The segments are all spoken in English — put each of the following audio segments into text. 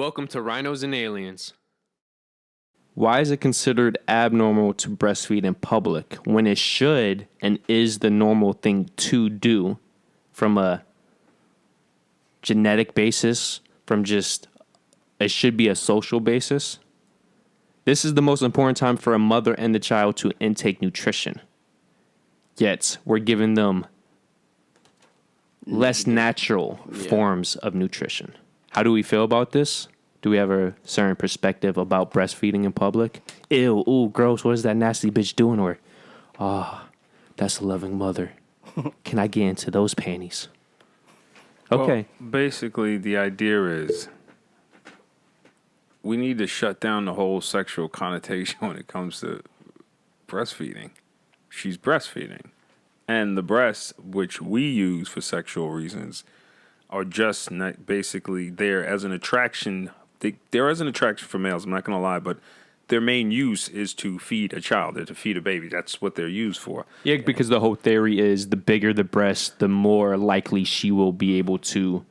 Welcome to Rhinos and Aliens. Why is it considered abnormal to breastfeed in public when it should and is the normal thing to do from a genetic basis, from just it should be a social basis? This is the most important time for a mother and the child to intake nutrition. Yet, we're giving them less natural forms of nutrition. How do we feel about this? Do we have a certain perspective about breastfeeding in public? Ew, ooh, gross, what is that nasty bitch doing? Or, that's a loving mother. Can I get into those panties? Okay. Well, basically, the idea is we need to shut down the whole sexual connotation when it comes to breastfeeding. She's breastfeeding. And the breasts, which we use for sexual reasons, are just not basically there as an attraction. They're as an attraction for males, I'm not going to lie, but their main use is to feed a child, or to feed a baby. That's what they're used for. Yeah, because the whole theory is the bigger the breast, the more likely she will be able to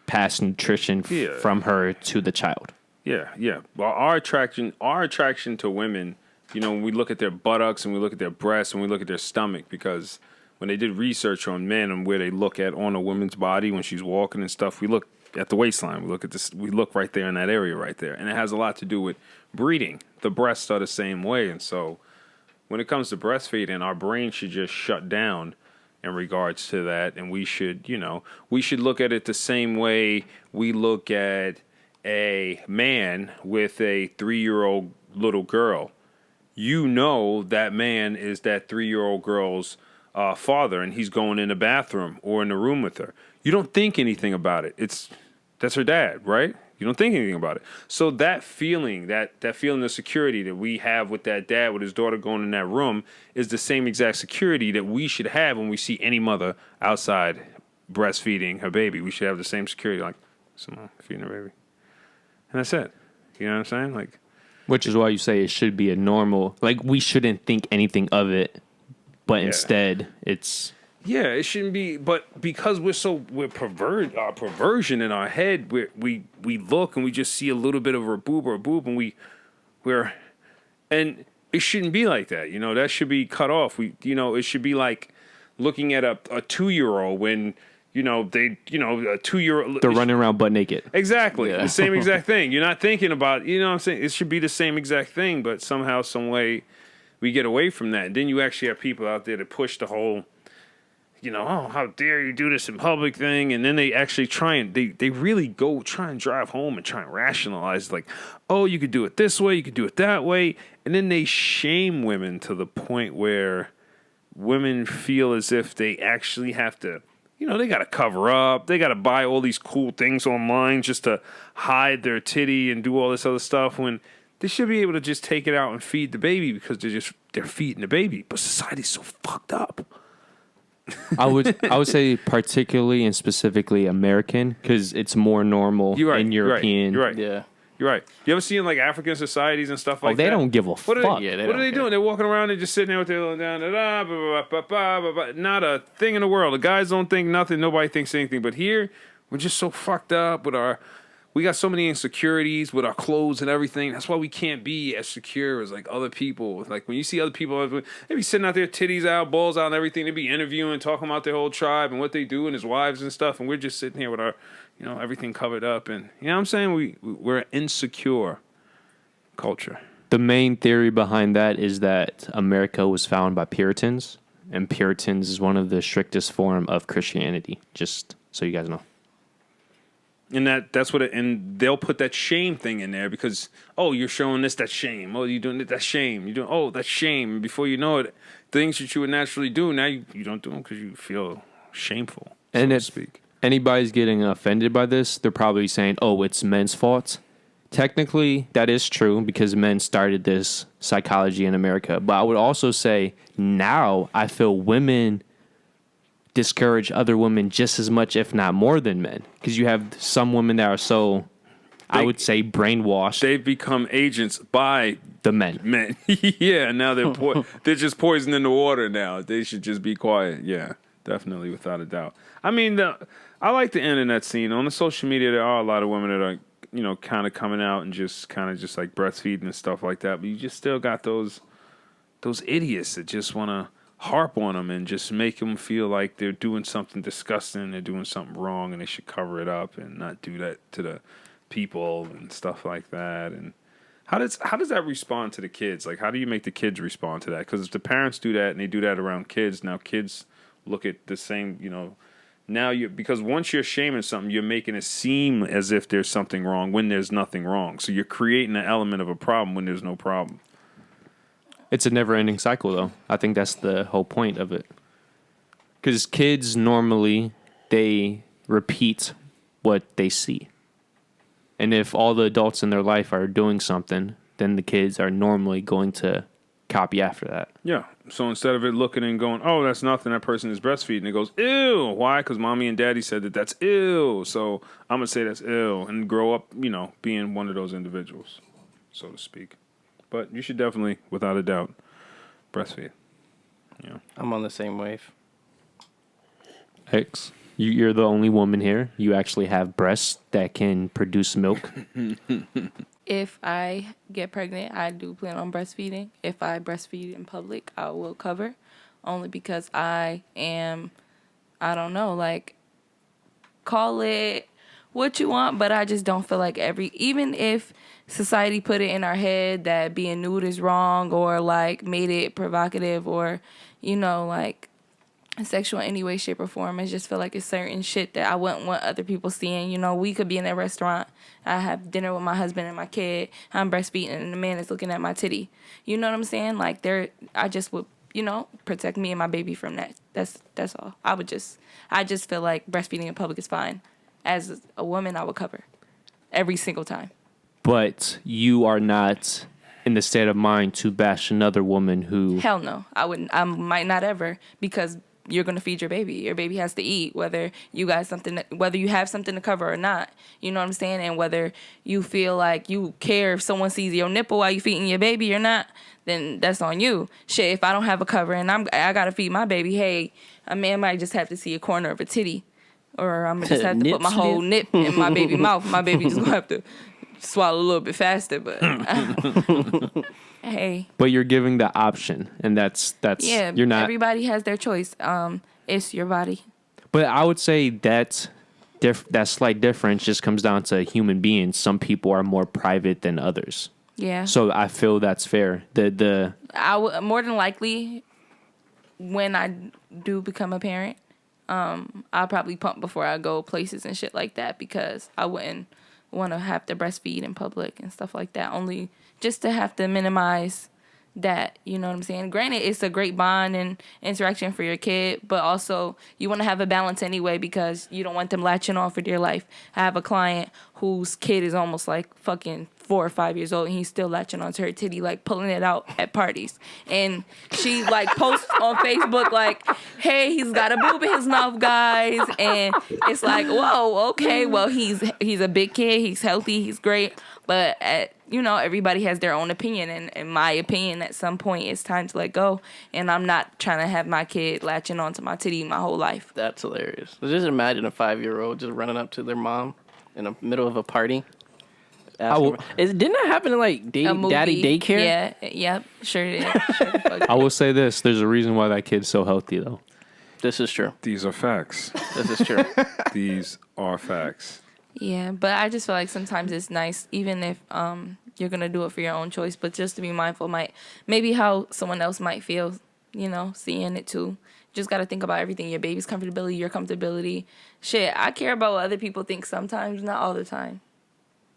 pass nutrition from her to the child. Yeah. Well, our attraction to women, when we look at their buttocks and we look at their breasts and we look at their stomach, because when they did research on men and where they look at on a woman's body when she's walking and stuff, we look at the waistline. We look at this. We look right there in that area right there, and it has a lot to do with breeding. The breasts are the same way, and so when it comes to breastfeeding, our brain should just shut down in regards to that, and we should look at it the same way we look at a man with a 3-year-old little girl. That man is that 3-year-old girl's father, and he's going in the bathroom or in the room with her. You don't think anything about it. That's her dad, right? You don't think anything about it. So that feeling, that feeling of security that we have with that dad with his daughter going in that room is the same exact security that we should have when we see any mother outside breastfeeding her baby. We should have the same security, like someone feeding her baby. And that's it. You know what I'm saying? Which is why you say it should be a normal, we shouldn't think anything of it. But instead, it's... Yeah, it shouldn't be. But because we're perversion in our head, we look and we just see a little bit of a boob, and and it shouldn't be like that. That should be cut off. It should be like looking at a 2-year-old when, a 2-year-old... They're running around butt naked. Exactly. Yeah. The same exact thing. You're not thinking about, what I'm saying? It should be the same exact thing, but somehow, some way... we get away from that. And then you actually have people out there that push the whole, how dare you do this in public thing. And then they actually they really go try and drive home and try and rationalize you could do it this way, you could do it that way. And then they shame women to the point where women feel as if they actually have to, they got to cover up. They got to buy all these cool things online just to hide their titty and do all this other stuff when they should be able to just take it out and feed the baby because they're feeding the baby. But society's so fucked up. I would say particularly and specifically American because it's more normal in European. You're right. Yeah. You're right. You ever see in African societies and stuff like that? They don't give a fuck. What are they doing? They're walking around and just sitting there with their little down. Not a thing in the world. The guys don't think nothing. Nobody thinks anything. But here, we're just so fucked up with we got so many insecurities with our clothes and everything. That's why we can't be as secure as other people. When you see other people, they be sitting out there, titties out, balls out, and everything. They be interviewing, talking about their whole tribe and what they do and his wives and stuff. And we're just sitting here with our, everything covered up. And you know what I'm saying? We're an insecure culture. The main theory behind that is that America was founded by Puritans, and Puritans is one of the strictest form of Christianity. Just so you guys know. And that's what and they'll put that shame thing in there because, you're showing this, that's shame. Oh, you're doing it, that's shame. You're doing, that's shame. And before you know it, things that you would naturally do, now you don't do them because you feel shameful, and so to speak. Anybody's getting offended by this, they're probably saying, it's men's fault. Technically, that is true because men started this psychology in America. But I would also say now I feel women discourage other women just as much, if not more than men. Because you have some women that are so, I would say, brainwashed. They've become agents by the men. Yeah, now they're just poisoning the water now. They should just be quiet. Yeah, definitely, without a doubt. I mean, I like the internet scene. On the social media, there are a lot of women that are kind of coming out and just kind of just like breastfeeding and stuff like that. But you just still got those idiots that just want to harp on them and just make them feel like they're doing something disgusting, they're doing something wrong, and they should cover it up and not do that to the people and stuff like that. And how does that respond to the kids? Like, how do you make the kids respond to that? Because if the parents do that and they do that around kids, now kids look at the same, now because once you're shaming something, you're making it seem as if there's something wrong when there's nothing wrong. So you're creating an element of a problem when there's no problem. It's a never-ending cycle, though. I think that's the whole point of it. Because kids normally, they repeat what they see. And if all the adults in their life are doing something, then the kids are normally going to copy after that. Yeah. So instead of it looking and going, oh, that's nothing, that person is breastfeeding, it goes, ew. Why? Because mommy and daddy said that that's ew. So I'm going to say that's ew and grow up, being one of those individuals, so to speak. But you should definitely, without a doubt, breastfeed. Yeah. I'm on the same wave. X, you're the only woman here. You actually have breasts that can produce milk. If I get pregnant, I do plan on breastfeeding. If I breastfeed in public, I will cover. Only because I don't know, like, call it what you want, but I just don't feel like even if society put it in our head that being nude is wrong or, like, made it provocative or, like, sexual in any way, shape, or form. I just feel like it's certain shit that I wouldn't want other people seeing. We could be in a restaurant. I have dinner with my husband and my kid. I'm breastfeeding, and the man is looking at my titty. You know what I'm saying? Like, I just would, protect me and my baby from that. That's all. I just feel like breastfeeding in public is fine. As a woman, I would cover every single time. But you are not in the state of mind to bash another woman who... Hell no. I wouldn't. I might not ever, because you're going to feed your baby. Your baby has to eat, whether you have something to cover or not. You know what I'm saying? And whether you feel like you care if someone sees your nipple while you feeding your baby or not, then that's on you. Shit, if I don't have a cover and I got to feed my baby, hey, a man might just have to see a corner of a titty. Or I'm going to just have to put my whole nip in my baby's mouth. My baby just going to have to swallow a little bit faster, but... Hey. But you're giving the option, and that's yeah. You're not. Everybody has their choice. It's your body. But I would say that slight difference just comes down to human beings. Some people are more private than others. Yeah. So I feel that's fair. I would more than likely, when I do become a parent, I'll probably pump before I go places and shit like that, because I wouldn't want to have to breastfeed in public and stuff like that. Only just to have to minimize that, you know what I'm saying? Granted, it's a great bond and interaction for your kid, but also you want to have a balance anyway, because you don't want them latching on for dear life. I have a client whose kid is almost like fucking 4 or 5 years old, and he's still latching onto her titty, like pulling it out at parties. And she like posts on Facebook like, hey, he's got a boob in his mouth, guys. And it's like, whoa, okay, well, he's a big kid, he's healthy, he's great. But everybody has their own opinion, and in my opinion, at some point, it's time to let go. And I'm not trying to have my kid latching onto my titty my whole life. That's hilarious. Just imagine a 5-year-old just running up to their mom in the middle of a party. Didn't that happen in like daddy daycare? Yeah, yep, sure it is. Sure I will say this: there's a reason why that kid's so healthy, though. This is true. These are facts. This is true. These are facts. Yeah, but I just feel like sometimes it's nice, even if you're gonna do it for your own choice, but just to be mindful, maybe how someone else might feel, seeing it too. Just gotta think about everything: your baby's comfortability, your comfortability. Shit, I care about what other people think sometimes, not all the time.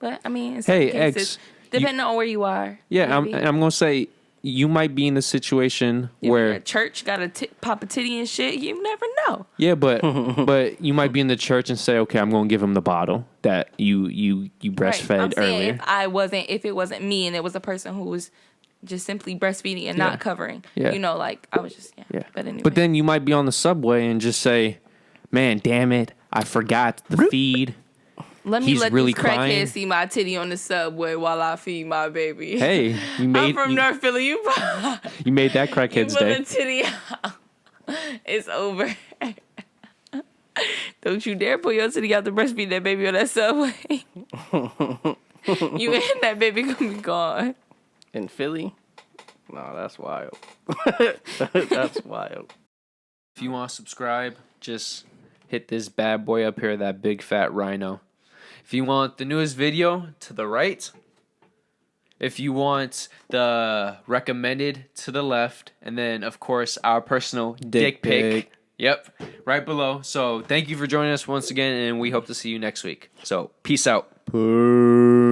But I mean, in some cases, depending on where you are. Yeah, I'm gonna say you might be in a situation where a church got pop a titty and shit. You never know. Yeah, but you might be in the church and say, okay, I'm gonna give him the bottle that you breastfed I'm saying earlier. if it wasn't me and it was a person who was just simply breastfeeding and not covering, I was just But anyway. But then you might be on the subway and just say, man, damn it, I forgot the feed. Let me let really this crackhead crying. see my titty on the subway while I feed my baby. Hey, I'm from North Philly. You made that crackhead's you put day. the titty out. It's over. Don't you dare pull your titty out to breastfeed that baby on that subway. You and that baby gonna be gone. In Philly? No, that's wild. That's wild. If you want to subscribe, just hit this bad boy up here, that big fat rhino. If you want the newest video, to the right. If you want the recommended, to the left. And then, of course, our personal dick pic. Yep, right below. So thank you for joining us once again, and we hope to see you next week. So peace out. Peace.